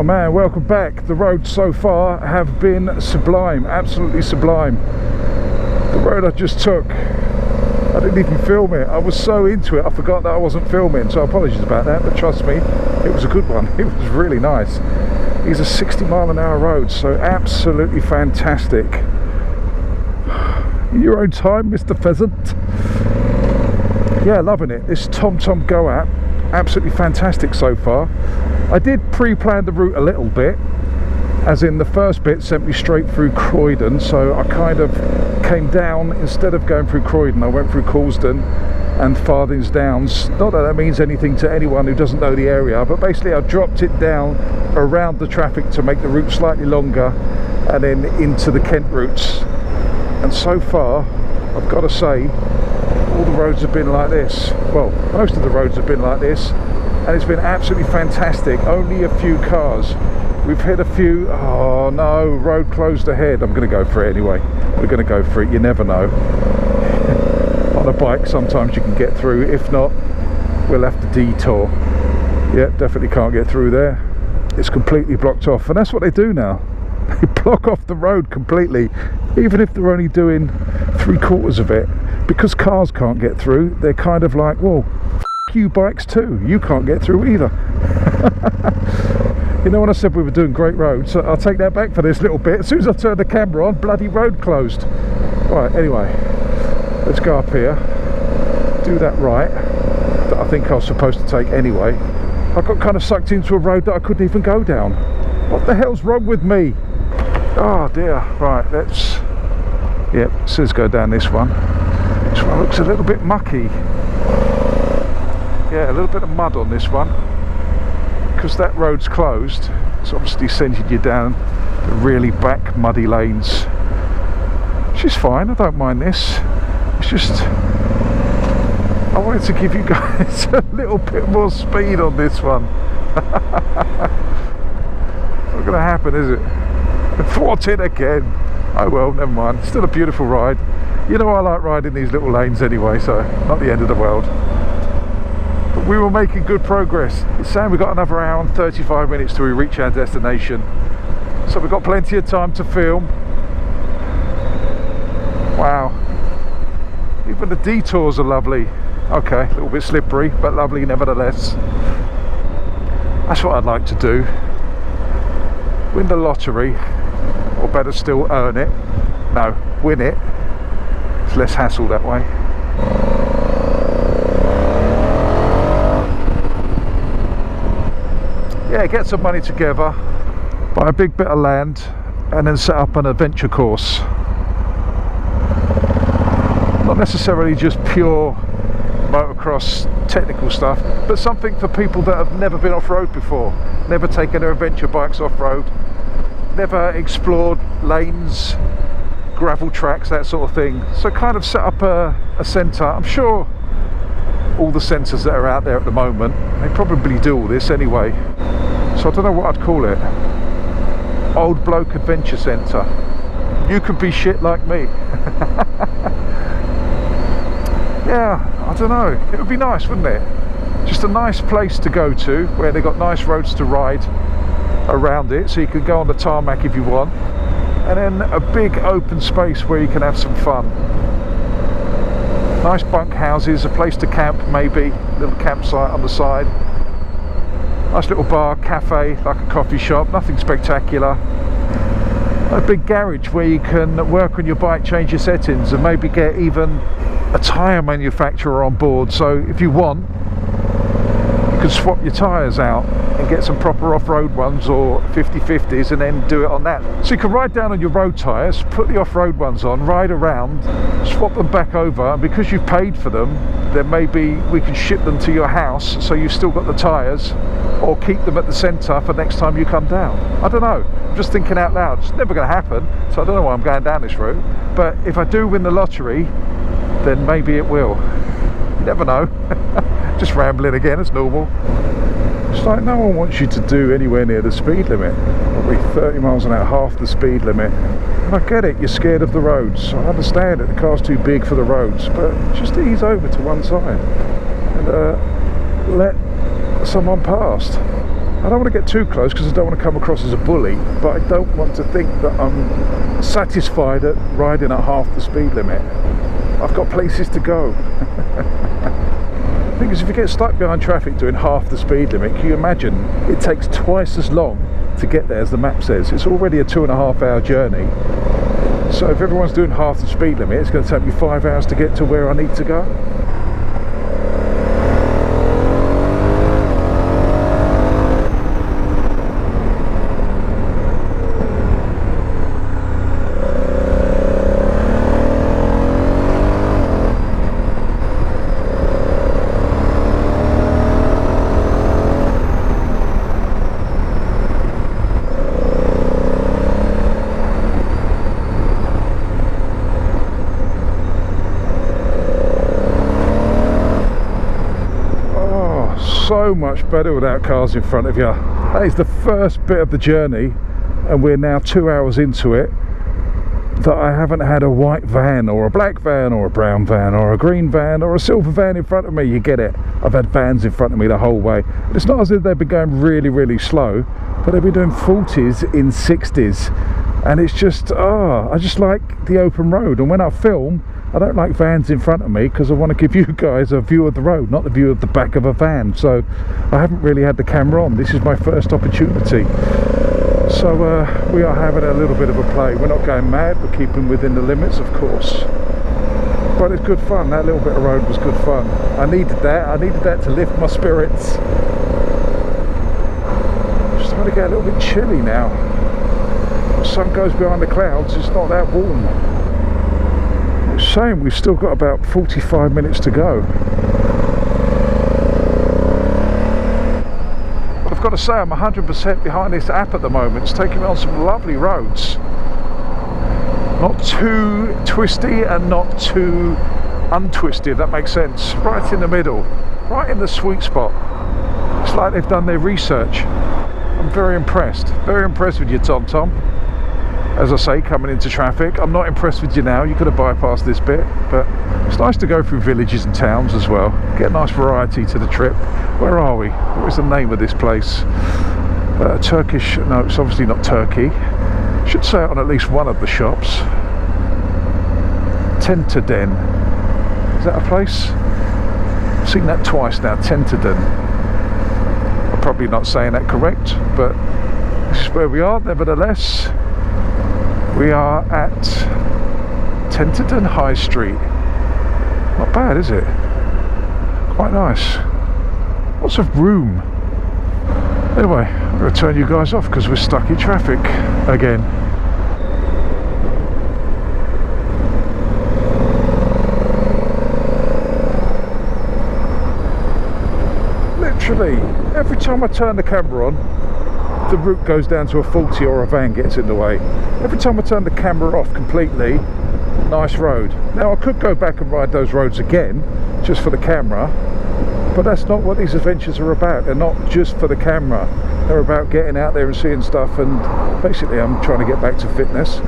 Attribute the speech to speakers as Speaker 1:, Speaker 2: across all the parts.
Speaker 1: Oh man, welcome back. The roads so far have been sublime, absolutely sublime. The road I just took, I didn't even film it. I was so into it, I forgot that I wasn't filming, so apologies about that, but trust me, it was a good one. It was really nice. These are 60-mile-an-hour roads, so absolutely fantastic. In your own time, Mr. Pheasant. Yeah, loving it. This TomTom Go app, absolutely fantastic so far. I did pre-plan the route a little bit, as in the first bit sent me straight through Croydon, so I kind of came down, instead of going through Croydon, I went through Coulsdon and Farthings Downs. Not that that means anything to anyone who doesn't know the area, but basically I dropped it down around the traffic to make the route slightly longer, and then into the Kent routes. And so far, I've got to say, all the roads have been like this. Well, most of the roads have been like this, and it's been absolutely fantastic. Only a few cars. We've hit a few. Oh no, road closed ahead. I'm going to go for it anyway. We're going to go for it. You never know. On a bike, sometimes you can get through. If not, we'll have to detour. Yeah, definitely can't get through there. It's completely blocked off, and that's what they do now. They block off the road completely, even if they're only doing 3/4 of it. Because cars can't get through, they're kind of like, well, f you bikes too, you can't get through either. You know, when I said we were doing great roads, I'll take that back for this little bit. As soon as I turn the camera on, bloody road closed. Right, anyway, let's go up here, do that right that I think I was supposed to take anyway. I got kind of sucked into a road that I couldn't even go down. What the hell's wrong with me? Oh dear. Right, let's go down this one. This one looks a little bit mucky. Yeah, a little bit of mud on this one. Because that road's closed, it's obviously sending you down the really back muddy lanes. Which is fine, I don't mind this. It's just, I wanted to give you guys a little bit more speed on this one. It's not going to happen, is it? Thwarted again. Oh well, never mind. Still a beautiful ride. You know I like riding these little lanes anyway, so not the end of the world. But we were making good progress. It's saying we've got another hour and 35 minutes till we reach our destination. So we've got plenty of time to film. Wow. Even the detours are lovely. Okay, a little bit slippery, but lovely nevertheless. That's what I'd like to do. Win the lottery, or better still, earn it. No, win it. It's less hassle that way. Yeah, get some money together, buy a big bit of land, and then set up an adventure course. Not necessarily just pure motocross technical stuff, but something for people that have never been off-road before, never taken their adventure bikes off-road, never explored lanes, gravel tracks, that sort of thing. So kind of set up a centre. I'm sure all the centres that are out there at the moment, they probably do all this anyway. So I don't know what I'd call it. Old Bloke Adventure Centre. You could be shit like me. Yeah, I don't know. It would be nice, wouldn't it? Just a nice place to go to, where they've got nice roads to ride around it, so you can go on the tarmac if you want. And then a big open space where you can have some fun. Nice bunk houses, a place to camp maybe, a little campsite on the side. Nice little bar, cafe, like a coffee shop, nothing spectacular. A big garage where you can work on your bike, change your settings, and maybe get even a tyre manufacturer on board. So if you want, you can swap your tyres out and get some proper off-road ones, or 50/50s, and then do it on that. So you can ride down on your road tyres, put the off-road ones on, ride around, swap them back over, and because you've paid for them, then maybe we can ship them to your house, so you've still got the tyres, or keep them at the centre for next time you come down. I don't know, I'm just thinking out loud. It's never going to happen, so I don't know why I'm going down this route, but if I do win the lottery, then maybe it will. You never know. Just rambling again as normal. It's like no one wants you to do anywhere near the speed limit. Probably 30 miles an hour, half the speed limit. And I get it, you're scared of the roads. I understand that the car's too big for the roads, but just ease over to one side and let someone past. I don't want to get too close because I don't want to come across as a bully, but I don't want to think that I'm satisfied at riding at half the speed limit. I've got places to go. Because if you get stuck behind traffic doing half the speed limit, can you imagine it takes twice as long to get there as the map says? It's already a 2.5 hour journey. So if everyone's doing half the speed limit, it's going to take me 5 hours to get to where I need to go. So much better without cars in front of you. That is the first bit of the journey, and we're now 2 hours into it, that I haven't had a white van or a black van or a brown van or a green van or a silver van in front of me. You get it. I've had vans in front of me the whole way. It's not as if they've been going really slow, but they've been doing 40s in 60s, and it's just, I just like the open road. And when I film, I don't like vans in front of me because I want to give you guys a view of the road, not the view of the back of a van. So I haven't really had the camera on. This is my first opportunity. So we are having a little bit of a play. We're not going mad, we're keeping within the limits, of course. But it's good fun. That little bit of road was good fun. I needed that. I needed that to lift my spirits. It's starting to get a little bit chilly now. The sun goes behind the clouds, it's not that warm. It's a shame we've still got about 45 minutes to go. But I've got to say, I'm 100% behind this app at the moment. It's taking me on some lovely roads. Not too twisty and not too untwisted, that makes sense. Right in the middle, right in the sweet spot. It's like they've done their research. I'm very impressed with you, TomTom. As I say, coming into traffic. I'm not impressed with you now. You could have bypassed this bit, but it's nice to go through villages and towns as well. Get a nice variety to the trip. Where are we? What is the name of this place? Turkish, no, it's obviously not Turkey. Should say it on at least one of the shops. Tentadin. Is that a place? I've seen that twice now, Tentadin. I'm probably not saying that correct, but this is where we are, nevertheless. We are at Tentadin High Street. Not bad, is it? Quite nice. Lots of room. Anyway, I'm going to turn you guys off because we're stuck in traffic again. Literally, every time I turn the camera on, the route goes down to a 40 or a van gets in the way. Every time I turn the camera off completely, nice road. Now I could go back and ride those roads again just for the camera, but that's not what these adventures are about. They're not just for the camera. They're about getting out there and seeing stuff, and basically I'm trying to get back to fitness.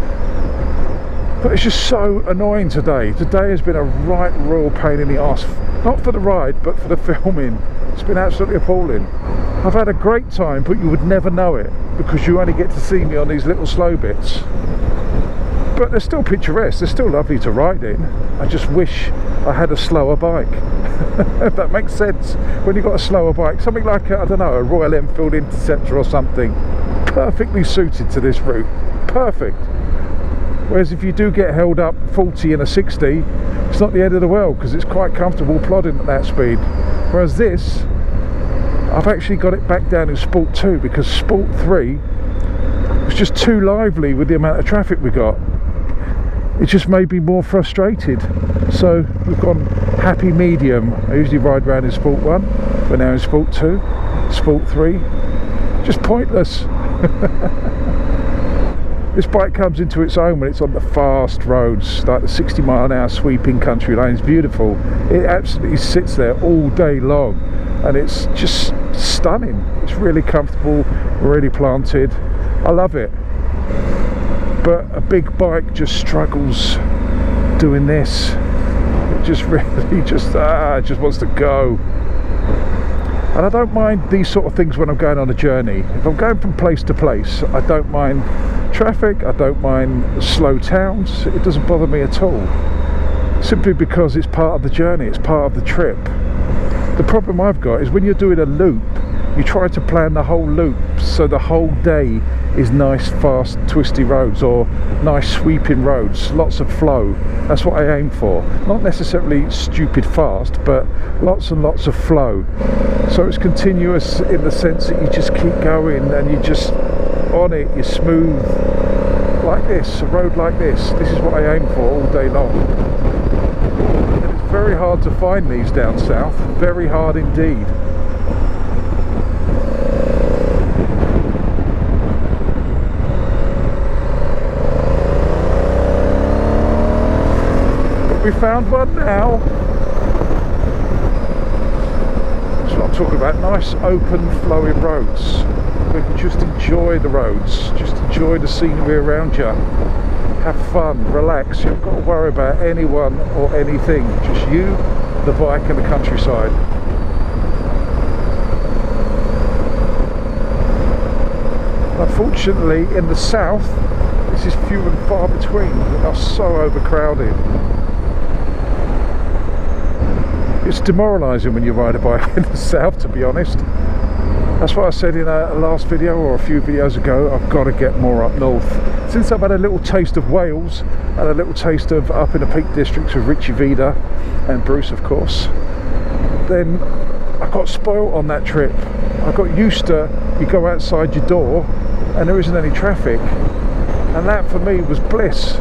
Speaker 1: But it's just so annoying today. Today has been a right royal pain in the arse. Not for the ride, but for the filming. It's been absolutely appalling. I've had a great time, but you would never know it because you only get to see me on these little slow bits. But they're still picturesque, they're still lovely to ride in. I just wish I had a slower bike. If that makes sense. When you've got a slower bike, something like, I don't know, a Royal Enfield Interceptor or something, perfectly suited to this route. Perfect. Whereas if you do get held up 40 in a 60, it's not the end of the world because it's quite comfortable plodding at that speed. Whereas this, I've actually got it back down in Sport 2 because Sport 3 was just too lively with the amount of traffic we got. It just made me more frustrated. So we've gone happy medium. I usually ride around in Sport 1, we're now in Sport 2, Sport 3. Just pointless. This bike comes into its own when it's on the fast roads, like the 60-mile-an-hour sweeping country lanes. Beautiful. It absolutely sits there all day long, and it's just stunning. It's really comfortable, really planted. I love it. But a big bike just struggles doing this. It just really just wants to go. And I don't mind these sort of things when I'm going on a journey. If I'm going from place to place, I don't mind traffic, I don't mind slow towns, it doesn't bother me at all. Simply because it's part of the journey, it's part of the trip. The problem I've got is when you're doing a loop, you try to plan the whole loop so the whole day is nice, fast, twisty roads, or nice sweeping roads, lots of flow. That's what I aim for. Not necessarily stupid fast, but lots and lots of flow. So it's continuous in the sense that you just keep going and you just on it, you're smooth. Like this, a road like this. This is what I aim for all day long. And it's very hard to find these down south, very hard indeed. We found one now. That's what I'm talking about. Nice open flowing roads. We can just enjoy the roads, just enjoy the scenery around you. Have fun, relax. You haven't got to worry about anyone or anything. Just you, the bike and the countryside. Unfortunately in the south this is few and far between. They are so overcrowded. It's demoralising when you ride a bike in the south, to be honest. That's what I said in a last video or a few videos ago. I've got to get more up north. Since I've had a little taste of Wales and a little taste of up in the Peak Districts with Richie Vida and Bruce, of course, then I got spoilt on that trip. I got used to, you go outside your door and there isn't any traffic, and that for me was bliss.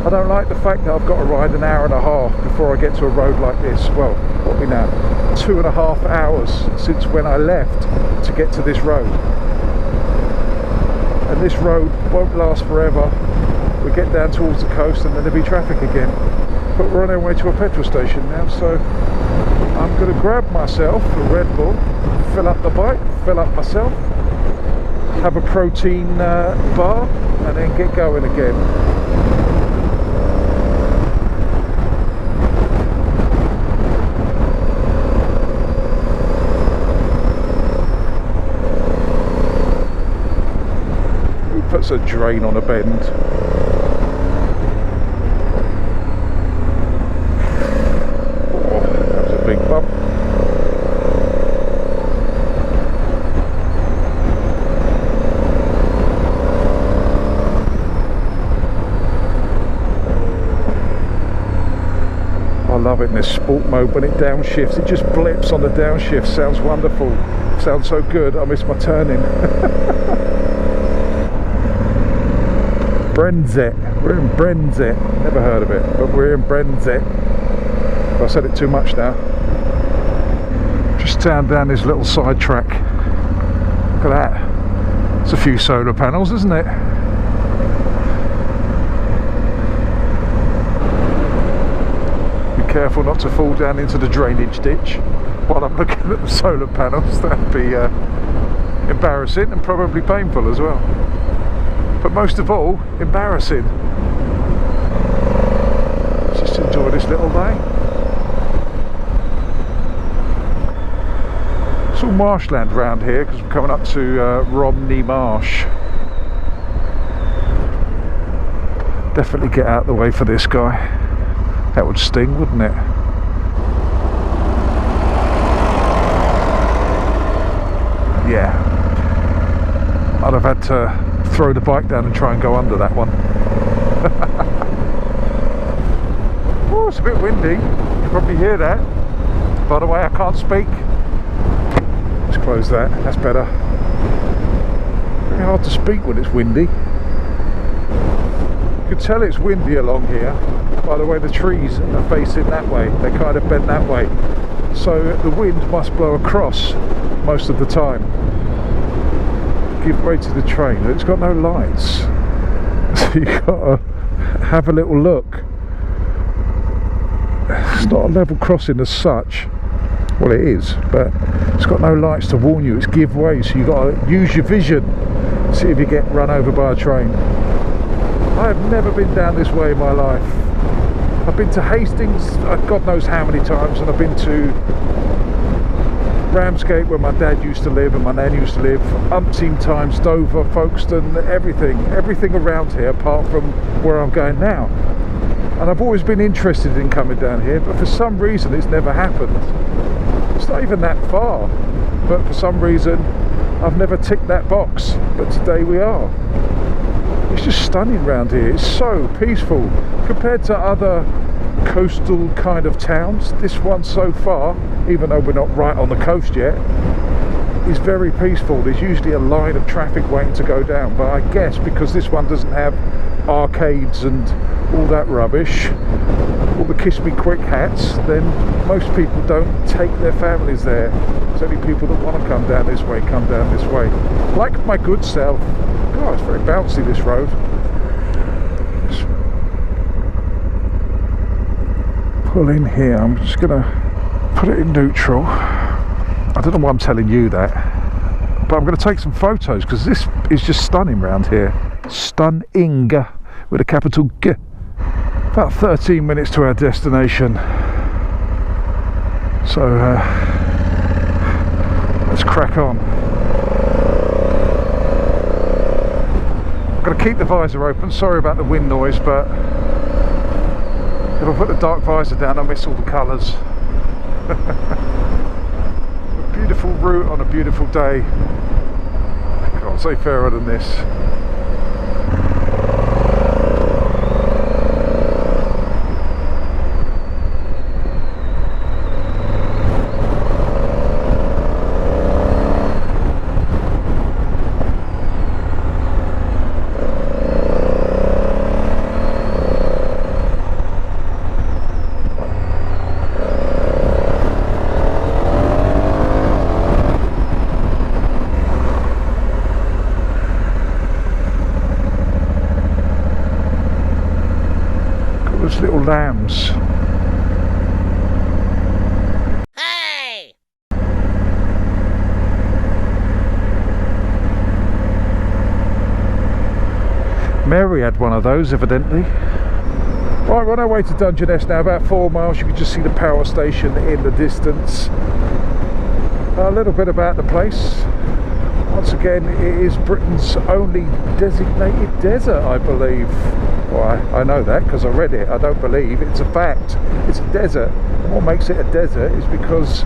Speaker 1: I don't like the fact that I've got to ride an hour and a half before I get to a road like this. Well, what are we now? 2.5 hours since when I left to get to this road. And this road won't last forever. We get down towards the coast and then there'll be traffic again. But we're on our way to a petrol station now, so I'm going to grab myself a Red Bull, fill up the bike, fill up myself, have a protein bar, and then get going again. Puts a drain on a bend. Oh, that was a big bump. I love it in this sport mode when it downshifts. It just blips on the downshift. Sounds wonderful. Sounds so good. I miss my turning. Brenzett. We're in Brenzett. Never heard of it, but we're in Brenzett. I said it too much now. Just down this little side track. Look at that. It's a few solar panels, isn't it? Be careful not to fall down into the drainage ditch while I'm looking at the solar panels. That'd be embarrassing and probably painful as well. But most of all, embarrassing. Let's just enjoy this little day. It's all marshland around here because we're coming up to Romney Marsh. Definitely get out of the way for this guy. That would sting, wouldn't it? Yeah. I'd have had to throw the bike down and try and go under that one. Oh, it's a bit windy. You can probably hear that. By the way, I can't speak. Let's close that. That's better. Very hard to speak when it's windy. You can tell it's windy along here by the way the trees are facing that way. They kind of bend that way. So the wind must blow across most of the time. Give way to the train. It's got no lights, so you gotta have a little look. It's not a level crossing as such. Well, it is, but it's got no lights to warn you. It's give way, so you gotta use your vision. See if you get run over by a train. I have never been down this way in my life. I've been to Hastings, God knows how many times, and I've been to Ramsgate, where my dad used to live and my nan used to live, umpteen times, Dover, Folkestone, everything around here apart from where I'm going now. And I've always been interested in coming down here, but for some reason it's never happened. It's not even that far, but for some reason I've never ticked that box, but today we are. It's just stunning around here. It's so peaceful compared to other coastal kind of towns. This one so far, even though we're not right on the coast yet, is very peaceful. There's usually a line of traffic waiting to go down, but I guess because this one doesn't have arcades and all that rubbish, all the kiss me quick hats, then most people don't take their families there. It's only people that want to come down this way come down this way, like my good self. God, it's very bouncy, this road. Just pull in here. I'm just gonna put it in neutral. I don't know why I'm telling you that, but I'm going to take some photos because this is just stunning around here. Stunning with a capital G. About 13 minutes to our destination. So let's crack on. I'm going to keep the visor open. Sorry about the wind noise, but if I put the dark visor down, I miss all the colours. Beautiful route on a beautiful day. I can't say fairer than this. Little lambs. Hey! Mary had one of those, evidently. Right, we're on our way to Dungeness now, about 4 miles. You can just see the power station in the distance. A little bit about the place. Once again, it is Britain's only designated desert, I believe. Well, I know that because I read it. I don't believe, it's a fact. It's a desert. And what makes it a desert is because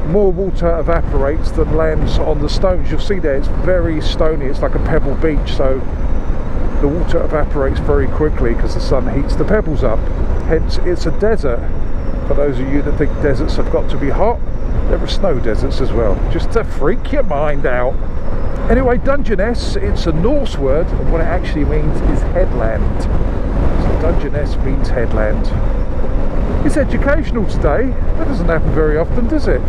Speaker 1: more water evaporates than lands on the stones. You'll see there, it's very stony. It's like a pebble beach, so the water evaporates very quickly because the sun heats the pebbles up. Hence, it's a desert. For those of you that think deserts have got to be hot, there are snow deserts as well, just to freak your mind out. Anyway, Dungeness, it's a Norse word, and what it actually means is headland. So Dungeness means headland. It's educational today. That doesn't happen very often, does it?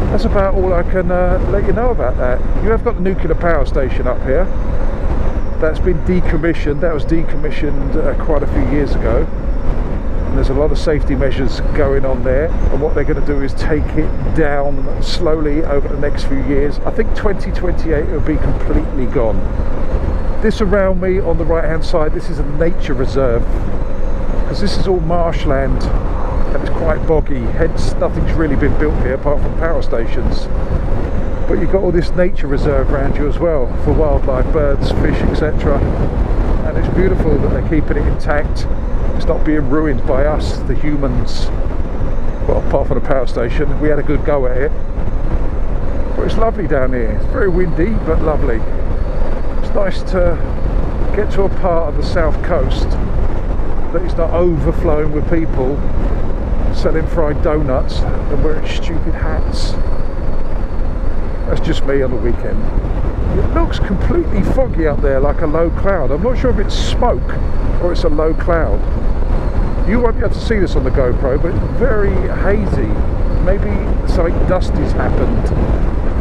Speaker 1: That's about all I can let you know about that. You have got the nuclear power station up here. That's been decommissioned. That was decommissioned quite a few years ago. There's a lot of safety measures going on there, and what they're going to do is take it down slowly over the next few years. I think 2028 it will be completely gone. This around me on the right hand side, this is a nature reserve, because this is all marshland and it's quite boggy, hence nothing's really been built here apart from power stations. But you've got all this nature reserve around you as well for wildlife, birds, fish, etc. And it's beautiful that they're keeping it intact. It's not being ruined by us, the humans. Well, apart from the power station, we had a good go at it. But it's lovely down here. It's very windy, but lovely. It's nice to get to a part of the south coast that is not overflowing with people selling fried donuts and wearing stupid hats. That's just me on the weekend. It looks completely foggy up there, like a low cloud. I'm not sure if it's smoke or it's a low cloud. You won't be able to see this on the GoPro, but it's very hazy. Maybe something dusty's happened.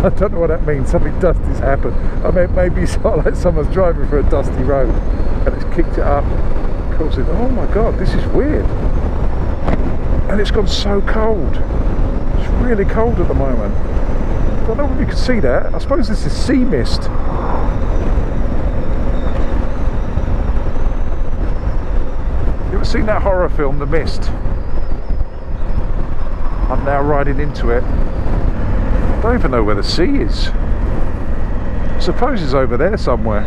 Speaker 1: I don't know what that means, something dusty's happened. I mean, maybe it's not like someone's driving for a dusty road and it's kicked it up, causing, oh my god, this is weird. And it's gone so cold. It's really cold at the moment. I don't know if you can see that. I suppose this is sea mist. You ever seen that horror film, The Mist? I'm now riding into it. don't even know where the sea is. I suppose it's over there somewhere.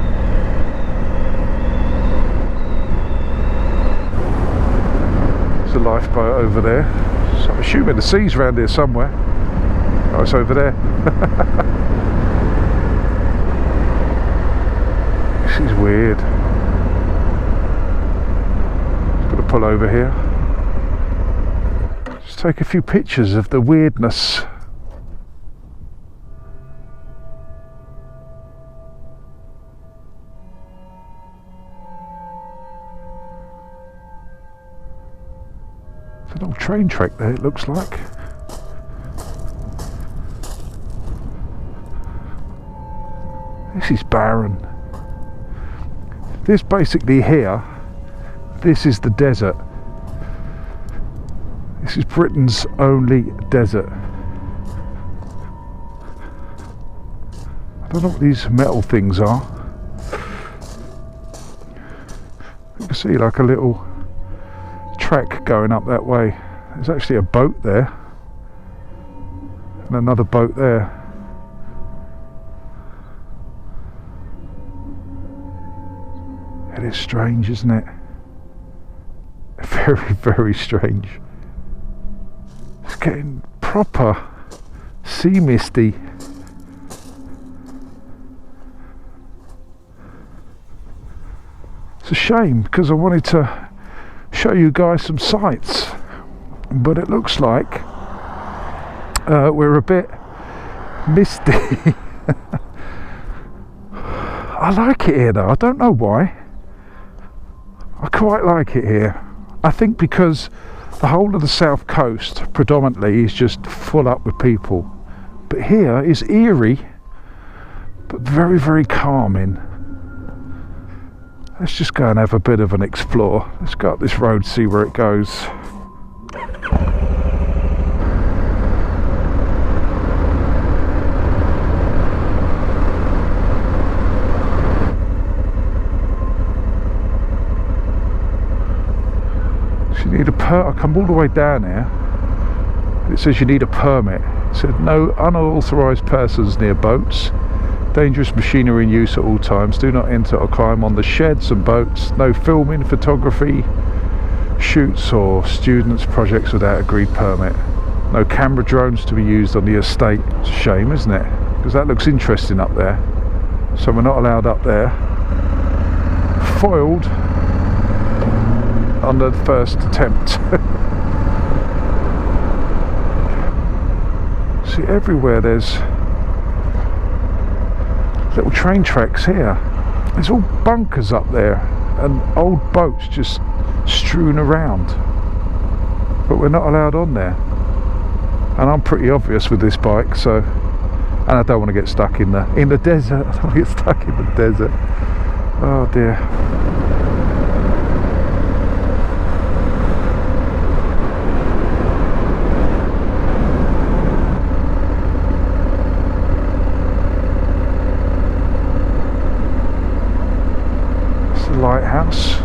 Speaker 1: There's a lifeboat over there. So I'm assuming the sea's around here somewhere. Oh, it's over there. This is weird. Just gonna pull over here. Just take a few pictures of the weirdness. It's an old train track there, it looks like. This is barren. This basically here, this is the desert. This is Britain's only desert. I don't know what these metal things are. You can see like a little track going up that way. There's actually a boat there and another boat there. It is strange, isn't it? Very, very strange. It's getting proper sea misty. It's a shame because I wanted to show you guys some sights, but it looks like we're a bit misty. I like it here though, I don't know why. I quite like it here. I think because the whole of the south coast predominantly is just full up with people, but here is eerie but very, very calming. Let's just go and have a bit of an explore. Let's go up this road, see where it goes. So you need I come all the way down here. It says you need a permit. It said no unauthorised persons near boats. Dangerous machinery in use at all times. Do not enter or climb on the sheds and boats. No filming, photography, shoots or students' projects without agreed permit. No camera drones to be used on the estate. It's a shame, isn't it? Because that looks interesting up there. So we're not allowed up there. Foiled on the first attempt. See, everywhere there's little train tracks here. There's all bunkers up there and old boats just strewn around, but we're not allowed on there. And I'm pretty obvious with this bike, so, and I don't want to get stuck in the desert. I don't want to get stuck in the desert. Oh dear. Lighthouse,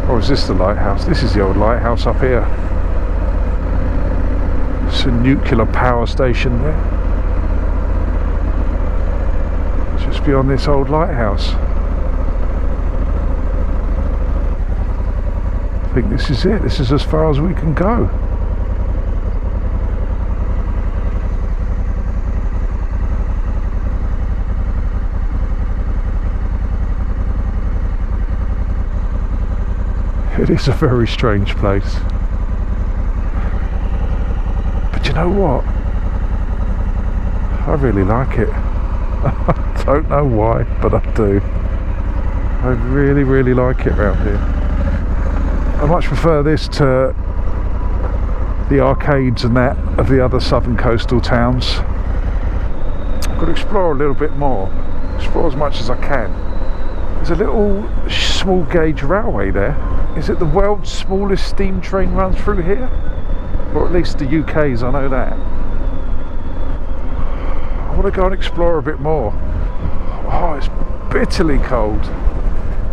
Speaker 1: or is this the lighthouse? This is the old lighthouse up here. It's a nuclear power station there, just beyond this old lighthouse. I think this is it. This is as far as we can go. It is a very strange place. But you know what? I really like it. I don't know why, but I do. I really, really like it around here. I much prefer this to the arcades and that of the other southern coastal towns. I've got to explore a little bit more. Explore as much as I can. There's a little small gauge railway there. Is it the world's smallest steam train runs through here? Or at least the UK's, I know that. I want to go and explore a bit more. Oh, it's bitterly cold.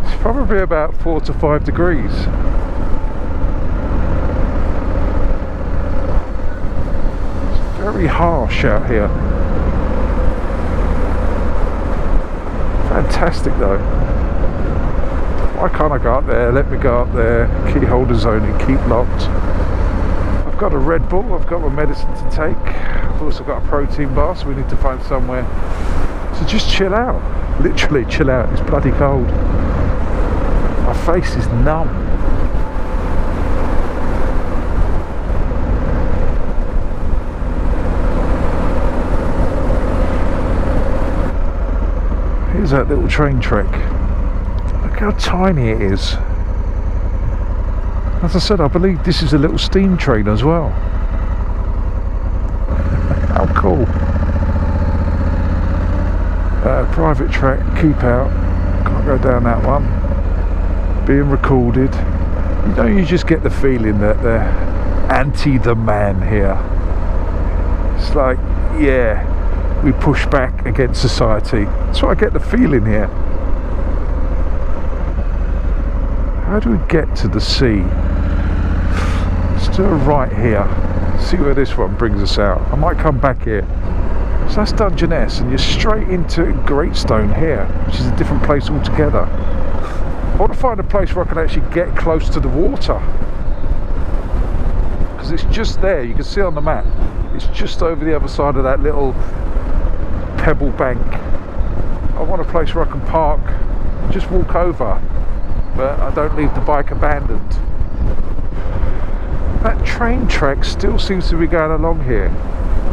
Speaker 1: It's probably about 4 to 5 degrees. Very harsh out here. Fantastic though. Why can't I go up there? Let me go up there. Key holders only, keep locked. I've got a Red Bull, I've got my medicine to take. I've also got a protein bar, so we need to find somewhere to just chill out. Literally chill out, it's bloody cold. My face is numb. Here's that little train trek. Look how tiny it is. As I said, I believe this is a little steam train as well. How cool. Private track, keep out. Can't go down that one. Being recorded. You know, you just get the feeling that they're anti the man here. It's like, yeah, we push back against society. That's what I get the feeling here. How do we get to the sea? Let's do a right here. See where this one brings us out. I might come back here. So that's Dungeness, and you're straight into Greatstone here, which is a different place altogether. I want to find a place where I can actually get close to the water, because it's just there. You can see on the map. It's just over the other side of that little pebble bank. I want a place where I can park, just walk over, but I don't leave the bike abandoned. That train track still seems to be going along here,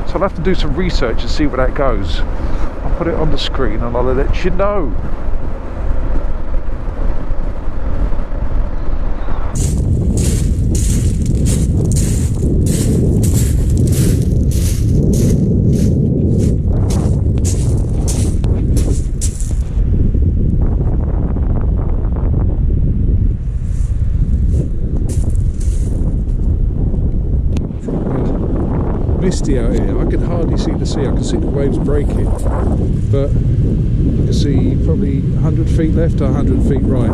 Speaker 1: so I'll have to do some research and see where that goes. I'll put it on the screen and I'll let you know. Misty out here. I can hardly see the sea. I can see the waves breaking, but you can see probably 100 feet left or 100 feet right.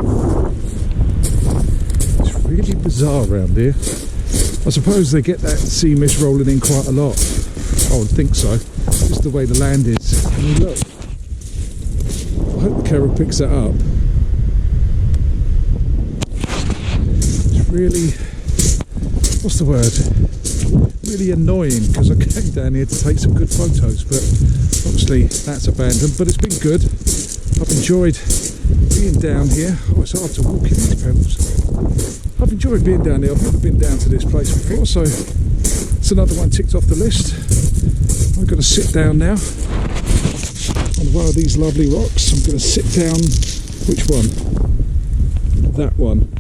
Speaker 1: It's really bizarre around here. I suppose they get that sea mist rolling in quite a lot. I would think so. Just the way the land is. I mean, look. I hope the camera picks that up. It's really, what's the word? Really annoying, because I came down here to take some good photos, but obviously that's abandoned. But it's been good. I've enjoyed being down here. Oh, it's hard to walk in these pebbles. I've enjoyed being down here. I've never been down to this place before, so it's another one ticked off the list. I've got to sit down now on one of these lovely rocks. I'm going to sit down. Which one? That one.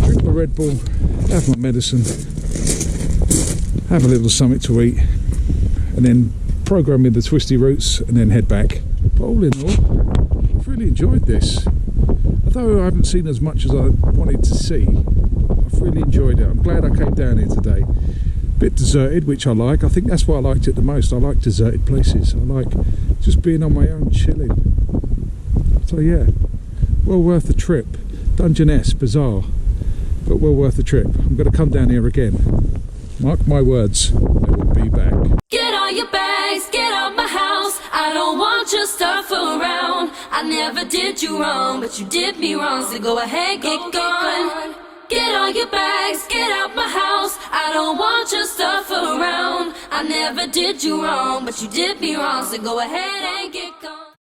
Speaker 1: Drink my Red Bull, have my medicine, have a little something to eat, and then program with the twisty routes and then head back. But all in all, I've really enjoyed this. Although I haven't seen as much as I wanted to see, I've really enjoyed it. I'm glad I came down here today. Bit deserted, which I like. I think that's why I liked it the most. I like deserted places. I like just being on my own, chilling. So yeah, well worth the trip. Dungeness, bizarre, but well worth the trip. I'm going to come down here again. Mark my words, I will be back.
Speaker 2: Get all your bags, get out my house. I don't want your stuff around. I never did you wrong, but you did me wrong. So go ahead, get gone. Get all your bags, get out my house. I don't want your stuff around. I never did you wrong, but you did me wrong. So go ahead and get gone.